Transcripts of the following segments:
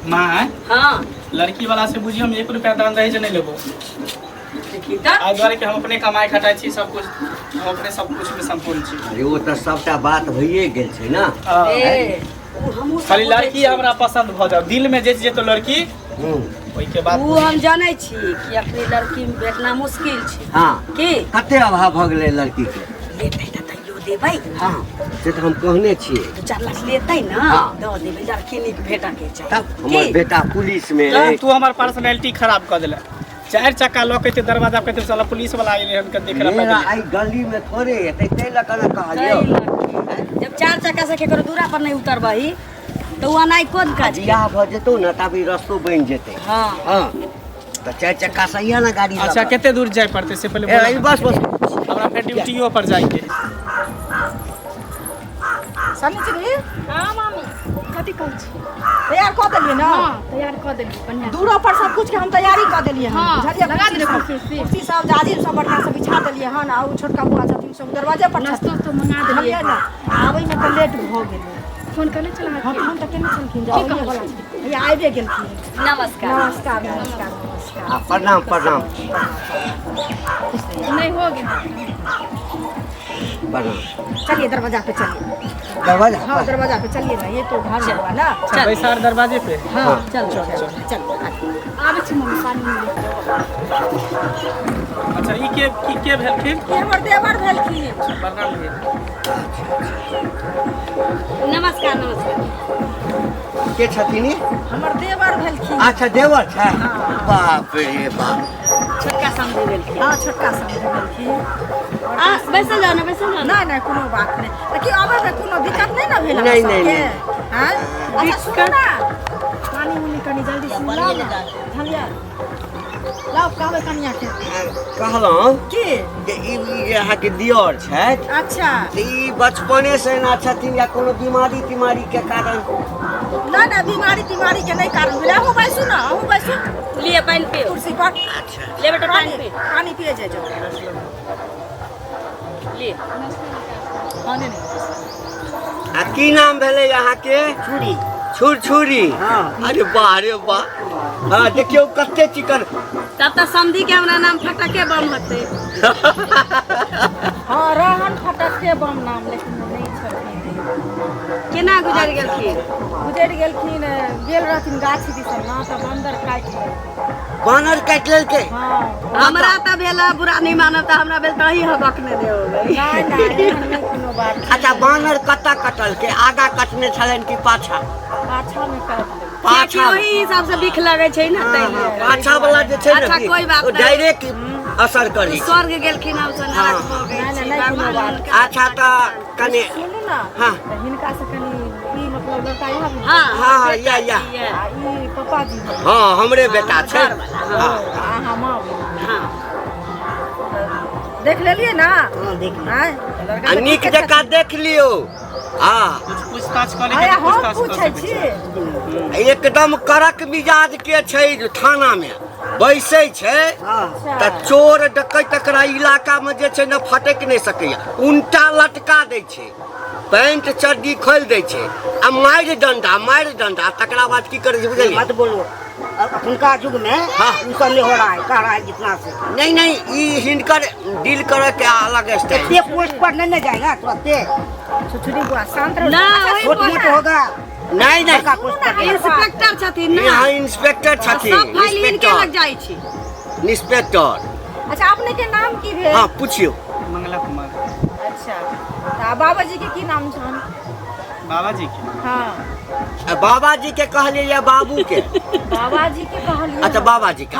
माँ हाँ लड़की वाला से बुझी हम 1 रुपया दान रहे जे नहीं लेबो आ द्वारे कि हम अपने कमाई खटाई छी सब कुछ हम अपने सब कुछ में संपूर्ण छी। अरे वो तो सबटा बात भइए गेल छै ना। खाली लड़की हमरा पसंद भ जाओ दिल में जे तो लड़की ओई के बाद वो हम जानै छी कि अपनी लड़की में भेटना मुश्किल छै। हाँ की कते अभाव भ गेलै लड़की के। लेतै त तैयो देबै। हाँ से तो हम कहने छियै 2-4 लाख लेतै ना हाँ। द देबै लड़की नीक भेटा के छै। तब हमर बेटा पुलिस में तू हमर पर्सनालिटी खराब कर देला 4 चक्का लोकते दरवाजा पे साला पुलिस वाला आइले हमके देख रहा मेरा आई गली में थोड़े एतै तै ल कना कहलियो। जब 4 चक्का से केकरो दूरा पर नहीं उतरबही तो वहाँ नहीं कोन काज बियाह भ जेतौ ना तभी रस्तो बन जेतै। हाँ हाँ तो 4 चक्का से या ना गाड़ी। अच्छा कितने दूर जाए पड़ते से पहले ए बस बस हमरा फिर ड्यूटियों पर जाएंगे। सानी चली हां मामी कथि कहै छी तैयार कऽ देलियै ना। हां तैयार कऽ देलियै बढ़िया दूरो पर सब कुछ के हम तैयारी कऽ देलियै हन। हाँ, बुझलियै लगा देलियै कुर्सी। कुर्सी सब जाजिम सब बढ़िया से बिछा देलियै हन आ उ छोटका बुआ छथिन सब दरवाजे पर नाश्ता छथिन। तो मंगा देलियै ना आबै में तो लेट भ गेलै। फोन करले चला हम फोन त केने छलखिन जाओ वाला ये आबे गेलखिन। नमस्कार नमस्कार नमस्कार नमस्कार। आ, प्रणाम प्रणाम नहीं हो गया प्रणाम। चलिए दरवाजा पे चलिए। दरवाजा हाँ दरवाजा पे चलिए ना ये तो घर हुआ ना। बैसार दरवाजे पे हाँ चल चल चल आबै छी मम्मी पानी मिले अच्छा ई के भेलखिन हमर देवर भेलखिन। प्रणाम भेल। नमस्कार नमस्कार के छथिन? हमर देवर भेलखिन। अच्छा देवर छै। बाप रे बाप छोटका समझी भेलखिन। हाँ छोटका समझ भेलखिन। बैसल जाओ ना बैसल जाओ ना। नहीं नहीं कोनो बात नहीं लेकिन अबे में कोनो दिक्कत नहीं ना भेल। नहीं, नहीं, नहीं। हां अच्छा सुनो ना पानी उनी कनी जल्दी से लाओ ना। झलिया लाओ कहबे कनिया के कहलौं की जे ई यहाँ के दियर छथि अच्छा ई बचपने से ना छथिन या कोनो बीमारी तीमारी के कारण? ना ना बीमारी तीमारी के नहीं कारण भेल। हम बैसू ना हम बैसू लिए पानी पियो कुर्सी पर। अच्छा ले बेटा पानी पी पानी पिए जाए जाओ। ले पानी नहीं आ की नाम भेलै यहाँ के? छुरी। छुरछुरी। हाँ। अरे वाह रे वाह। हाँ देखियो कते चिकन। तब तक समझी के हमरा नाम फटके बम होते। हाँ रहन फटके बम नाम लेकिन नहीं छथिन। केना गुजर गेलखिन? गुजर गेलखिन गेल रहथिन गाछी दिसन ना तऽ बंदर काटि लेलकै। बानर काटि लेलकै? हाँ हमरा त भेला बुरा नहीं मानब त हमरा भेल तही हबक ने देओ नहीं नहीं एहन नहीं कोनो बात। अच्छा बानर कतऽ कटल के? आगा कटने छलनि कि पाछा? पाछा में काटि लेलकै। पाछा वही हिसाब से बिख लगे छै ना तै। पाछा वाला जे छै अच्छा, ने कोई बात ओ नहीं। डायरेक्ट असर करी। स्वर्ग गेलखिन अब से नरक हो गए नहीं, छै। नहीं, कोनो भगवान बात। हुनका अच्छा तऽ कने सुनू ना हाँ। तऽ हिनका से कनी ई मतलब लड़का यहाँ भी हाँ हाँ, बेटा या। छी ये। आ ई पापा जी भेल। हाँ हमरे बेटा छै। हाँ अहाँ माँ भेल। हाँ देख लेलिए ना। हाँ देख ली। आँय? लड़का आ तऽ नीक ठीके जकाँ देख लियो। हाँ कुछ पूछताछ करे छै। के हम पूछताछ पूछै कर छी छी। एकदम कड़क मिजाज के छै जे थाना में बैसे छै तऽ चोर डकैत तकरा इलाका में जे छै ने फटक नहीं सकैया। उल्टा लटका दै छै पैंट चड्डी खोल दै छै आ मारि डंडा तकरा बाद की करे छै बुझलिए? मत बोलो अखुनका युग में हाँ। ये सब नहीं हो रहा है कह रहा है जितना से नहीं ई हिनकर डील करे के अलग स्टाइल। ये पोस्ट पर नहीं जाएगा तुरंते छुछुरी बुआ शांत रहो। ना वही छोट मोट होगा नहीं बड़का पोस्ट पर नहीं। इंस्पेक्टर छथिन ना। यहाँ इंस्पेक्टर छथिन। सब फाइल इनके लग जाई छी। इंस्पेक्टर। अच्छा अपने के नाम की भेल? हाँ पूछियो। मंगला कुमार अच्छा तऽ बाबाजी के की नाम छन? बाबा जी के हाँ बाबा जी के कहलिए या बाबू के? बाबाजी के कहलिए। अच्छा बाबा जी का।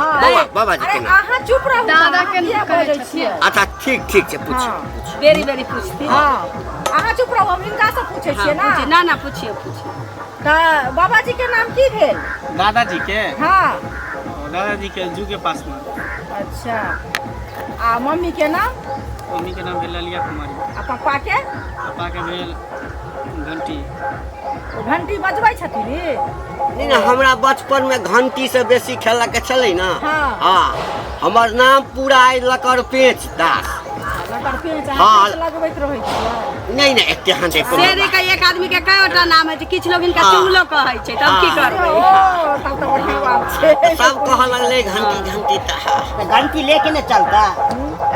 बाबा जी के अरे नाम। अहाँ चुप रहू। दादा के किया कहै बजै छथिन। छियै? अच्छा ठीक छै पूछियो। हाँ बेरी बेरी पूछती। हाँ अहाँ चुप रहू हम हिनका से पूछै छियै ना। पूछी ना ना पूछिए पूछिए। तऽ बाबाजी के नाम की भेल? दादाजी के हाँ दादाजी के जू के पास में। अच्छा आ मम्मी के नाम? मम्मी के नाम भेल ललिया कुमारी। आ पापा के? पापा के भेल घंटी। ओ घंटी बजबै छथिन? नहीं ना हमरा बचपन में घंटी से बेसी खेला के चले ना। हाँ। हाँ हमर नाम पूरा है लकर पेच दास। लकर पेच हाँ। लगबैत रहै छियै। नहीं एते हाथे शेरे का एक आदमी के कईटा नाम है किछ लोग इनका हाँ। चुगलो कहै छै तब की करबै? ओ तो बढ़िया बात छे सब कह लगले घंटी घंटी त घंटी लेके न चलता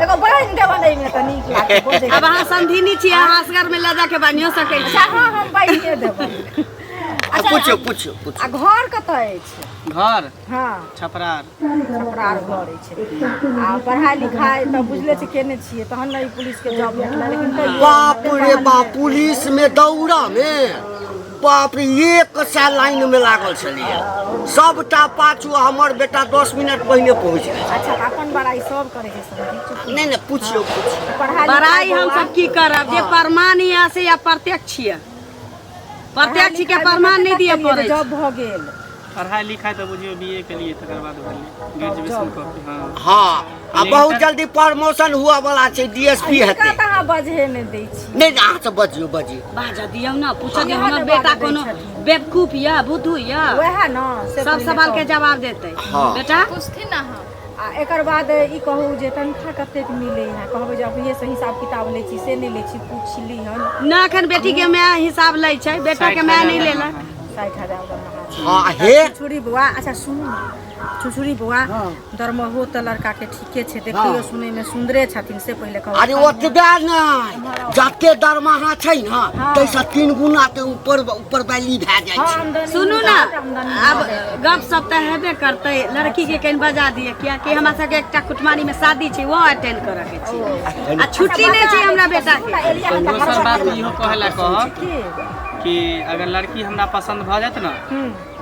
एगो बहन के बने में त नीक लागे बोझे अब अहाँ संधिनी छियै अहाँ असगर में ले जाके बनियो सकै छी अच्छा हां हम बहिए देबै पूछो पूछो आ घर कतऽ अछि घर हां छपरार छपरार घर अछि आ पढ़ाई लिखाई त बुझले छी केने छियै तहन नहीं पुलिस के जॉब भेटला लेकिन कहियो बाप रे बाप पुलिस में दौड़ा में बाप रे 1 साल लाइन में लागल छलिए सबटा पाछू हमर बेटा 10 मिनट पहिने पहुंच गेल अच्छा त अपन बड़ाई सब करे छै सब नहीं पूछियो बड़ाई हम सब की करब जे प्रमाण या से या प्रत्यक्ष छियै प्रत्यक्ष के प्रमाण नहीं दिए पड़े जॉब भ गेल पढ़ाई लिखाई तो बुझियो बीए के लिए तकर बाद ग्रेजुएशन कऽ हां हाँ बहुत जल्दी प्रमोशन हुआ वाला छै डीएसपी हेतै कहाँ बजे नहीं दै छी नहीं अहाँ से बजियो बाजा दियौ ना पूछो जे हमर बेटा कोनो बेवकूफ या बुद्धू या वएह न सब सवाल के जवाब देतै हाँ। बेटा पूछथिन ना हम आ एकर बाद ई कहू जे तनखा कतेक मिले है कहबै जे अपने से हिसाब किताब लै छी से नहीं लै छी पूछली हन ना एखन बेटी के मैं हिसाब लै छै बेटा के मैं नहीं लेला 60,000 हाँ हे छुरी बुआ अच्छा सुनू छुछुरी बुआ दरमहो त लड़का के ठीके छै देखियो सुनै में सुंदरे छथिन से पहिले कहू अरे ओतबे नहीं जते दरमाहा छै ना तैसा 3 गुना के ऊपर बैली भए जाइ छै सुनू ना अब गप सप त हेबे करतै लड़की के कहीं बजा दिए क्या कि हमरा सबके एकटा कुटमानी में शादी छै वो अटेंड करे के छै आ छुट्टी नहीं छै हमरा बेटा के दोसर बात इहो कहला कह कि अगर लड़की हमरा पसंद भ जात ना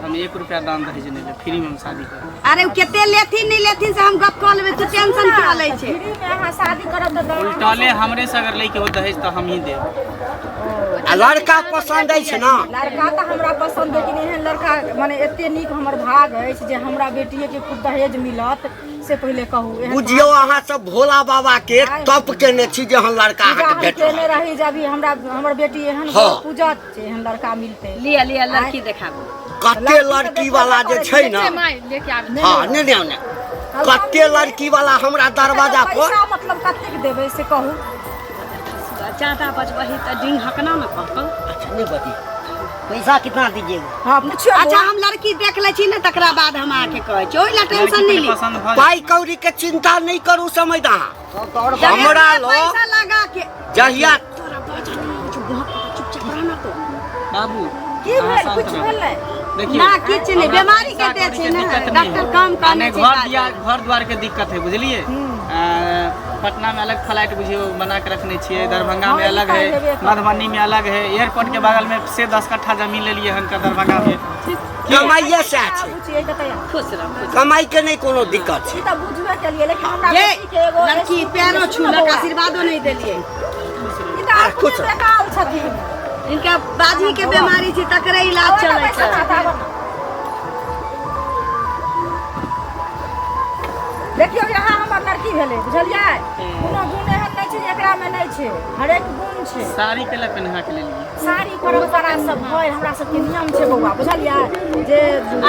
हम 1 रुपया दान दहेज नहीं ले फ्री में हम शादी करब अरे केते लेथिन नहीं लेथिन से हम गप कह लेबै तू टेंशन क्या लै छै फ्री में अहाँ शादी करब त उल्टाले हमरे से अगर लेके हो दहेज तो हम ही देब लड़का पसंद है ना लड़का तो हमरा पसंद लेकिन एहन लड़का माने एते नीक हमर भाग अछि जे हमरा बेटिए के खुद दहेज मिलत से पहिले कहू बुझियो अहाँ सब भोला बाबा के तप केने छी जे हम लड़का हाथ भेट केने रही जब हमरा हमर बेटी एहन पूजा छै एहन लड़का मिलते लिया लिया लड़की देखाबो कते लड़की वाला जे छै ना लेके आबे हां नहीं कते लड़की वाला हमरा दरवाजा पर पैसा मतलब कतेक देबै से कहू ज्यादा बचबही त डिंग हकना न कहतो अच्छा नहीं बती पैसा कितना दीजिएगा हां पूछियो अच्छा हम लड़की देख ले छी न तकरा बाद हम आके कहै छी ओइला टेंशन नहीं ली पसंद भ पाई कौड़ी के चिंता नहीं करू समझदा हमरा लो पैसा लगा के जहिया तोरा बाजा नहीं चुपचाप रहना तो बाबू की भेल कुछ भेल नहीं देखिए ना किछ नहीं बीमारी के दे छै ना डॉक्टर काम करने छै घर द्वार के दिक्कत है बुझलिए पटना में अलग फ्लाइट बुझियो बना के रखने छिए दरभंगा में अलग है मधुबनी में अलग है एयरपोर्ट के बगल में से 10 कट्ठा जमीन ले लिए हन का दरभंगा में कमाइए से छै पूछिए बताया खुश रह कमाई के नहीं कोनो दिक्कत छै ई त बुझबे केलिए लेकिन हमरा ये बेटी के एगो लड़की पैरों छूलक आशीर्वादो नहीं देलिए ई त कुछ बेकाल छथिन इनका बाजी के बीमारी छै तकरे इलाज चलै छै देखियो यहाँ हमर लड़की भेले बुझलियै कोनो गुण एहन नहीं छै एकरा में नहीं छै हर एक गुण छै साड़ी के लिए पहना के ले लिए साड़ी परंपरा सब है हमरा सब के नियम छै बौआ बुझलियै जे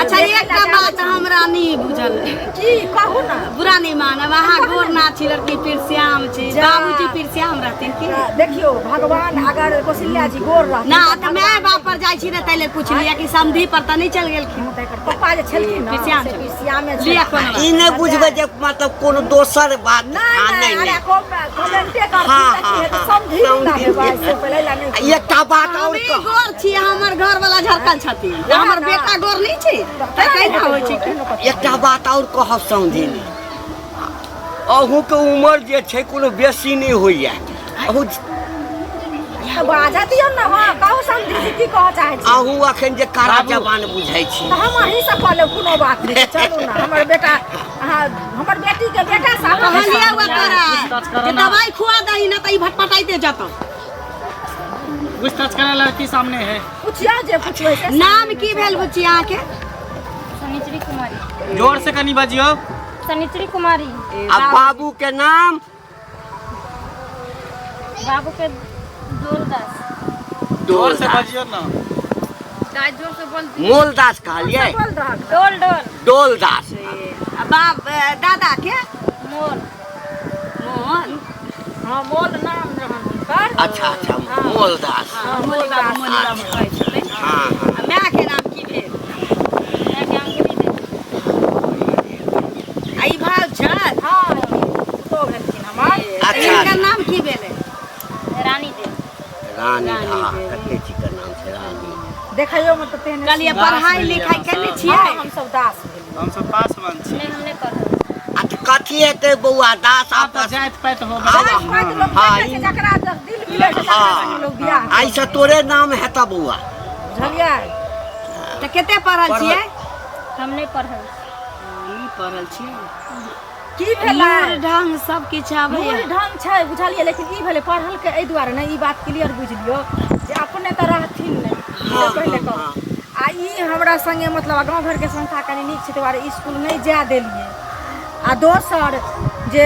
अच्छा एकटा बात हमरा नहीं बुझल की कहू ना बुरा नहीं मानब अहाँ गोर ना छी लड़की पिरश्याम छी बाबूजी पिरश्याम रहथिन की देखियो भगवान अगर कौशल्या जी गोर रहथिन ना त मैं बाप पर जाइ छी न तैले पूछलिए कि समधी पर त नहीं चल गेलखिन पप्पा जे छलखिन ना पिरश्याम से छै। पिरश्यामे छै लिया कोनो ई नहीं बुझबे जे मतलब कोनो दोसर बात नहीं अरे कमेंटे कर हाँ, तो समझी ना भाई से पहले ला नहीं एकटा बात और हमें गोर छी हमर घर वाला झरकल छथिन हमर बेटा गोर नहीं छी त केना होय छै की एकटा बात और कहब समझिनी अहूँ के उम्र जे छै कोनो बेसी नहीं होइए अहूँ बाजा दियो ना हां कहू समझी की कह चाहे छी अहूँ अखन जे कारा जबान बुझै छी तो हम अही से कहले कोनो बात नहीं चलू ना हमर बेटा हमर बेटी के बेटा साहब कहलिए हुआ तोरा कि दवाई खुआ दही न त ई भटपटाइते जत पूछताछ करे लड़की सामने है पूछियो जे पूछबै से नाम की भेल बुच्ची अहाँ के सनिचरी कुमारी जोर से कनी बजियो सनिचरी कुमारी आ बाबू के नाम बाबू के दोलदास जोर से बजियो ना गाय जोर से बोल मोलदास कहलिए बोल रहा डोल डोल डोलदास बाप दादा के मोल मोहन हां मोल नाम रहन हुनकर अच्छा अच्छा मोलदास मोल बाबू मोल बाबू कहै छथिन हाँ हाँ आ माय के नाम की भेल मैं के अंगली दे अच्छा इनका नाम की भेलै? रानी देव। रानी हाँ कते चिकन नाम छै रानी। देखैयो में तो तेहने कहलिए पढ़ाई लिखाई केने छियै? हम सब दास भेलियै। हम सब पासवान छी। नहीं हमने पढ़ल। आ त कथी हेतै बौआ दास आप आपस जाइत पाइत हो हाँ, दास पाइत लोग हाँ, बैठे छै, जकरा दिल मिलै छै तकरा संगे लोग बियाह आई से तोरे नाम हेता बौआ। बुझलियै। तऽ कते पढ़ल छियै? हम नहीं पढ़ल। नहीं पढ़ल छियै। की भेलै? लूर ढंग सब किछु मूल आबैया। ढंग छै बुझलियै, लेकिन ई भेलै पढ़ल के एहि दुआरे नहि, ई बात क्लियर बुझ लियौ जे अपने तऽ रहथिन नहि से पहिले कहू। आ ई हमरा संगे मतलब गाँव घरके संस्था कनि नीक छै, दुआरे स्कूल नहीं जाए देलियै। आ दोसर जे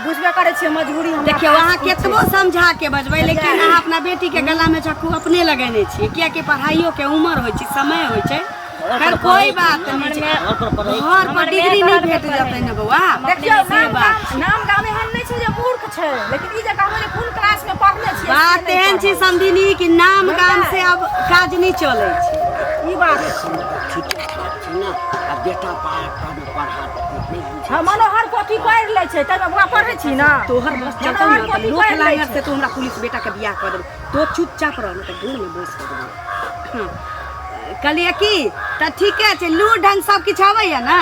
बुझबे करै छियै मजबूरी हमरा देखियौ पास अहाँ की छै। केतबो समझा के बजबै, लेकिन अहाँ अपना बेटी के गला में चक्कू अपने लगेने छियै, कियाकि पढ़ाइयो के उम्र होइ छै, समय होइ छै। खैर कोई बात नहीं छै, घर पर डिग्री नहीं भेट जेतै ने बौआ। देखियौ से बात छै। नाम गाम एहन नहीं छै जे मूर्ख छै, लेकिन ई जे कहबै जे कोन क्लास में पढ़ने छियै से बात नहि एहन छै पढ़ल। समझिनी कि नाम गाम से अब काज नहीं चलै छै। ई बात ठीक बात छै ना। आ बेटा पढ़ा हम मनोहर पोथी पढ़ि लै छै, तब बुआ पढ़ै छी ना। तोहर बस चलतौ मनोहर ना पोथी लोक पढ़ि लै लांगर छै। से तो हमरा पुलिस बेटा के बियाह कर देबै, तो चुपचाप रह न, त दूर में बैस कर देबै। हाँ कहलिए की त ठीके छै, लूर ढंग सब किछु आबैया ना?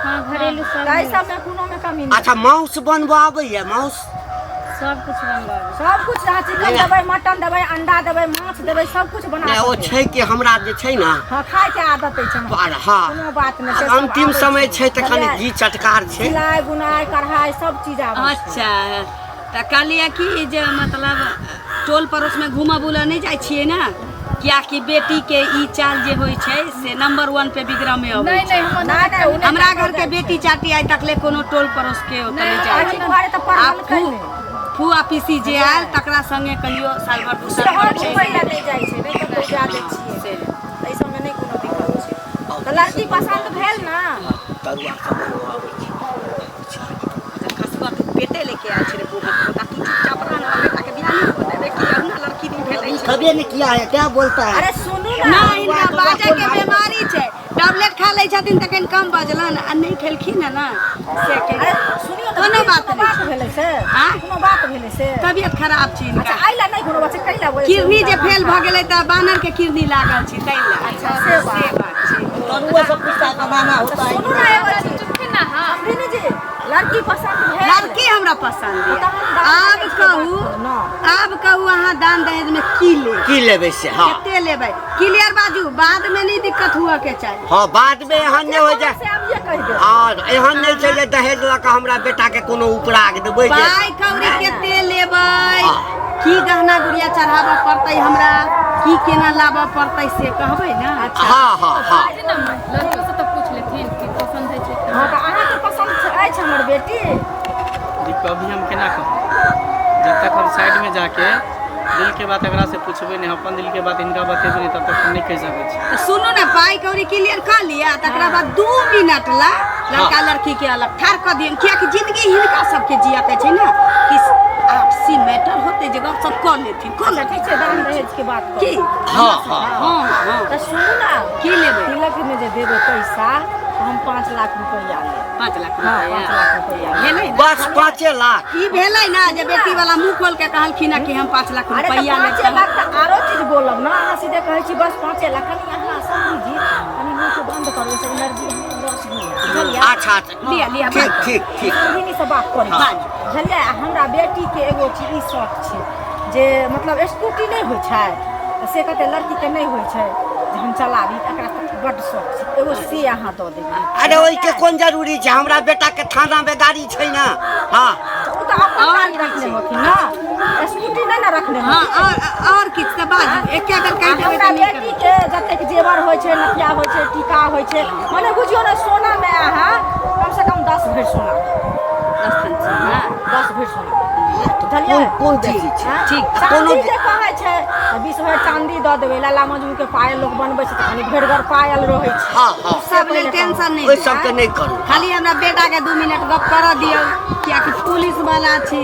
हाँ घरेलू सब ताहि सब में कोनो में कमी नहीं। अच्छा माउस बनबो आबैया माउस? सब कुछ बनवा। सब कुछ रहा, चिकन देबै, मटन देबै, अंडा देबै, माछ देबै, सब कुछ बना नहीं ओ सकै। छै कि हमरा जे छै ना हाँ खाय के आदत है हमरा। पर हाँ कोनो बात नहीं छै, अब सब अंतिम आबै समय छै त कनि बुझलियै? जी चटकार छै। सिलाई बुनाई कढ़ाई सब चीज आबै छै। अच्छा त कहलिए की जे मतलब टोल पड़ोस में घूमऽ बुलऽ नहीं जाइ छियै ना, कियाकि बेटी के ई चाल जे होइ छै से नंबर 1 पे बिगड़ा में अबै नहीं छै। नहीं हम नहीं हमरा घर के बेटी चाटी आइ तक ले कोनो टोल पड़ोस के ओतऽ नहीं जाइ छै। दुआरे तऽ पढ़ल आ कइले। फुआ पीसी जे आयल तकरा संगे कहियो साल भर दू साल शहर भर छै। घुमै ला नहीं जाइ छै, नहीं तो कोई जा दै छियै। से एहि सब में नहीं कोनो दिक्कत छै। तऽ लड़की पसंद भेल ना? तरुआ सब बनबो आबै छै। खसुआ तू पेटे लेके आयल छै रे बूढ़ा, तू चुपचाप रह ना, बेटा के बियाह नहीं होते रे, कि ना लड़की नहीं भेटै छै। कभी ने किया है, क्या बोलता है? अरे सुनू ना। ना इनका बाजे के बीमारी छै, टैबलेट खा लै छथिन त कनि कम बजलन, आ नहीं खेलखिन है ना से के अरे सुनियो तो कोनो बात कोनो नहीं बात भेलै से? हाँ? कोनो बात भेलै से? तबियत खराब छै अच्छा इनका। आइला नहीं कोनो बात छै, कैला बोलै छै? किडनी जे फेल भ गेलै त बानर के किडनी लागल छै, तै ला। अच्छा से बात छै। तरुआ सब कुछ का कमाना होता है। सुनू ना एगो चीज। समझी जी लड़की पसंद भेल? लड़की हमरा पसंद है। तो हम दान आब दहेज के कहू बात करू ना। आब कहू अहाँ दान दहेज में की ले, की लेबै से हाँ कते लेबै, क्लियर बाजू, बाद में नहीं दिक्कत हुआ के चाहिए। हाँ बाद में एहन नहीं हो जाए। से अब ये कह दे। और एहन नहीं छै जे दहेज लऽ कऽ हमरा बेटा के कोनो उपराग देबै जे पाई कौड़ी कते लेबै, की गहना गुड़िया चढ़ाबऽ पड़तै हमरा, की केना लाबऽ पड़तै से कहबै ना। हाँ हाँ हाँ लड़कों से तो पूछ लेथिन कि पसंद है छै। हाँ तो अहाँ के पसंद अछि हमर बेटी? देखो अभी हम केना कहूँ, जब तक हम साइड में जाके दिल के बात एकरा से पूछबे नहीं, अपन दिल के बात इनका बतेबे नहीं, तब तक हम नहीं कह सकै छी। तो सुनू ना, पाई कौड़ी क्लियर कर लिया, तकरा बाद 2 मिनट ला लड़का लड़की के अलग ठाड़ कर दियन, कियाकि जिंदगी हिनका सबके जिया के छै ना, कि आपसी मैटर होते जे गप सब कर लेथिन, कर ठीक छै, दान दहेज के बात करू। की हाँ हाँ हाँ हाँ तो सुनू ना, की लेबै? तिलक में जे देबै पैसा तो हम 5 लाख रुपया लेब। 5 लाख हाँ रुपया 5 लाख रुपया लेब। भेलै ना? बस 5 लाख। ई भेलै ना जे बेटी वाला मुंह खोल के कहलखिन कि हम 5 लाख अरे तो रुपया 5 लेब। लाख तो आरो चीज बोलब ना, अहाँ सीधे कहै छी बस 5 लाख। कनी अहाँ समझी कनी मुंह के बंद करू, से एनर्जी लॉस नहीं है, बुझलियै? अच्छा अच्छा लिया लिया ठीक ठीक ठीक समझी से बात करी, बुझलियै? हमरा बेटी के एगो चीज ई शौक छै जे मतलब स्कूटी नहीं होइ छै तऽ से कते लड़की के नहीं होइ छै जे हम चलाबी, एकरा बड्ड शौक छै, एगो से अहाँ दऽ देबै। अरे ओहि के कोन जरूरी छै, हमरा बेटा के थाना में गाड़ी छै ना। हाँ ओ तऽ अपन गाड़ी रखने होथिन ना, स्कूटी नहीं ना रखने हाँ होथिन। और किछ तऽ बाजू, एके बेर कहि देबै हमरा तऽ नहीं बेटी करबै। के जतेक जेवर होइ छै, नथिया होइ छै, टीका होइ छै, मने बुझियो ने सोना में अहाँ कम से कम 10 भरि सोना, 10 दिन से ना 10 भरि सोना, बुझलियै? कोन चीज छै? हाँ? ठीक, चाँदी जे कहै छै 20 भरि चाँदी दऽ देबै, लाला मजनू के पायल लोग बनबै छै तऽ कनि भरिगर पायल रहै छै। हाँ हाँ सब लेल टेंशन नहीं ओहि छै। सबके नहीं करू। खाली हमरा बेटा के 2 मिनट गप करऽ दियौ, कियाकि पुलिस वाला छी,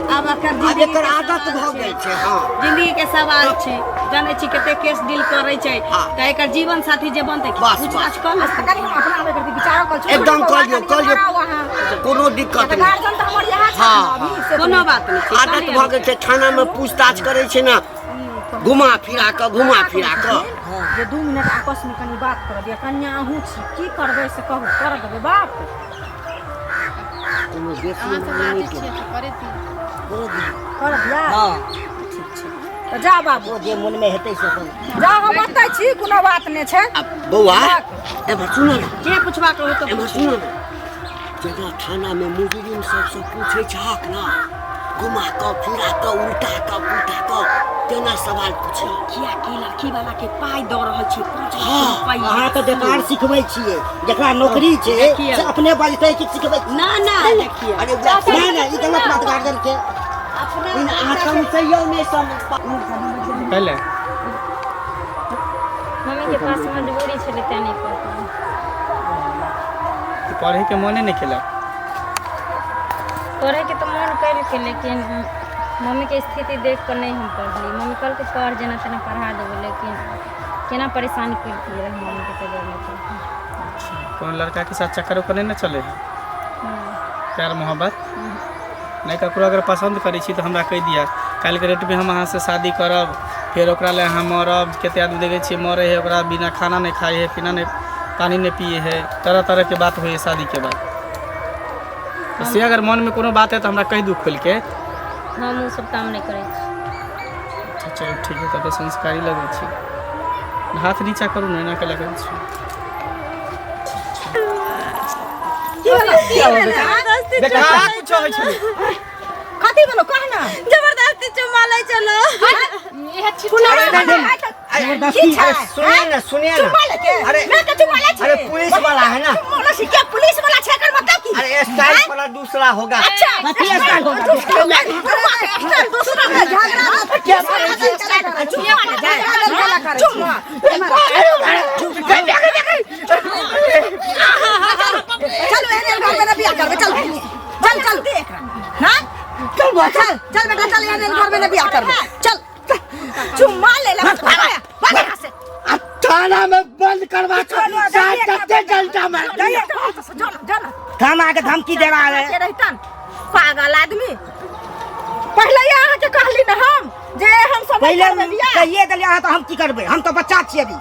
अब एकर आब जिंदगी एकर के आदत सवाल भऽ छै। गेल छै। हाँ जिंदगी के सवाल छै, जाने छी कते केस डील करे छै, हाँ। त एकर जीवन साथी जे बनते बस, पूछताछ कर अच्छा कनी हम अपना आवे करती विचार कर छोड़ एकदम करियो कोनो दिक्कत नहीं। गार्जियन त हमर यहाँ छै हाँ, अभी से कोनो बात नहीं छै, आदत भऽ गेल छै, थाना में पूछताछ करे छै ना, घुमा फिरा कऽ जे 2 मिनट आपस में कनी बात कर दिया, कन्या अहूँ छी की करबै से कहू, कर देबै बाप कोनो बेसी अहाँ सब नहीं राजी छियै तऽ करे दी। कर दिया हाँ तो जा बाबू वो जे मन में हेतै से अपन जा, हम अतै छी, कोनो बात नहीं छै। अब बौआ एमहर सुनो ना, जे पूछबा कहो तो एमहर सुनो ना, जगह थाना में मुजरिम सबसे पूछे छहक ना, घुमा कऽ फिरा कऽ उल्टा कऽ पुल्टा कऽ केना सवाल पूछे। किया की लड़की वाला के पाई द रहल छी 5 लाख हाँ, रुपया। अहाँ तो बेकार सिखबै छियै, जकरा नौकरी छै देखिए। से अपने बजतै कि सिखबै। ना ना देखिए अरे नहीं नहीं, ई गलत बात गार्जियन के इन अहाँ समझैयो नहीं समझ पहले मम्मी के पास मजबूरी छलै तैं नहीं पढ़ती। पढ़े के मने नहीं केलक। पढ़े के तो मन कर के, लेकिन मम्मी के स्थिति देख कर नहीं हम पढ़ली। मम्मी कल के पढ़ जेना तेना पढ़ा देबो, लेकिन केना परेशान करती रहे मम्मी के तो देना चाहिए। कौन लड़का के साथ चक्कर उक्कर नहीं ना चले है, प्यार मोहब्बत नहीं ककरो अगर पसंद करै छी तो हमरा कह दिया, काल्हि के डेट में हम अहाँ से शादी करब, फिर ओकरा ले अहाँ मरब। कते आदमी देखे छियै मरे है, ओकरा बिना खाना नहीं खाए है, पीना नहीं पानी नहीं पिए है, तरह तरह के बात हुई है शादी के बाद। तो से अगर मन में कोनो बात है तो हमरा कह दू खोल के। हम वो सब काम नहीं करे छी। अच्छा चलो ठीक है, तब तो संस्कारी लगे छी। हाथ नीचा करू ना, एना के लगे छी। देखा कुछ होइ छै कथी बोलो कह ना, जबरदस्ती चुमा ले चलो। ये जबरदस्ती सुनिए ना अरे अरे पुलिस वाला है ना, पुलिस वाला छै एकर मतलब की? अरे स्टाइल वाला दूसरा होगा। अच्छा कथी स्टाइल होगा? दूसरा का झगड़ा क्या मारे चुम्मा चलो एने घर में बियाह करबे, चल चल चल देख हां चल चल चल बेटा चल एने घर में बियाह करबे, चल चुम्मा ले ले भाग यहां से। थाना में बंद करवा कते जलता मार थाना के धमकी दे रहा है। रहतन पागल आदमी। पहले यहाँ के कहली ना हम जे हम सब पहले कहिए देलिए अहाँ तो हम की करबै, हम तो बच्चा छियै अभी।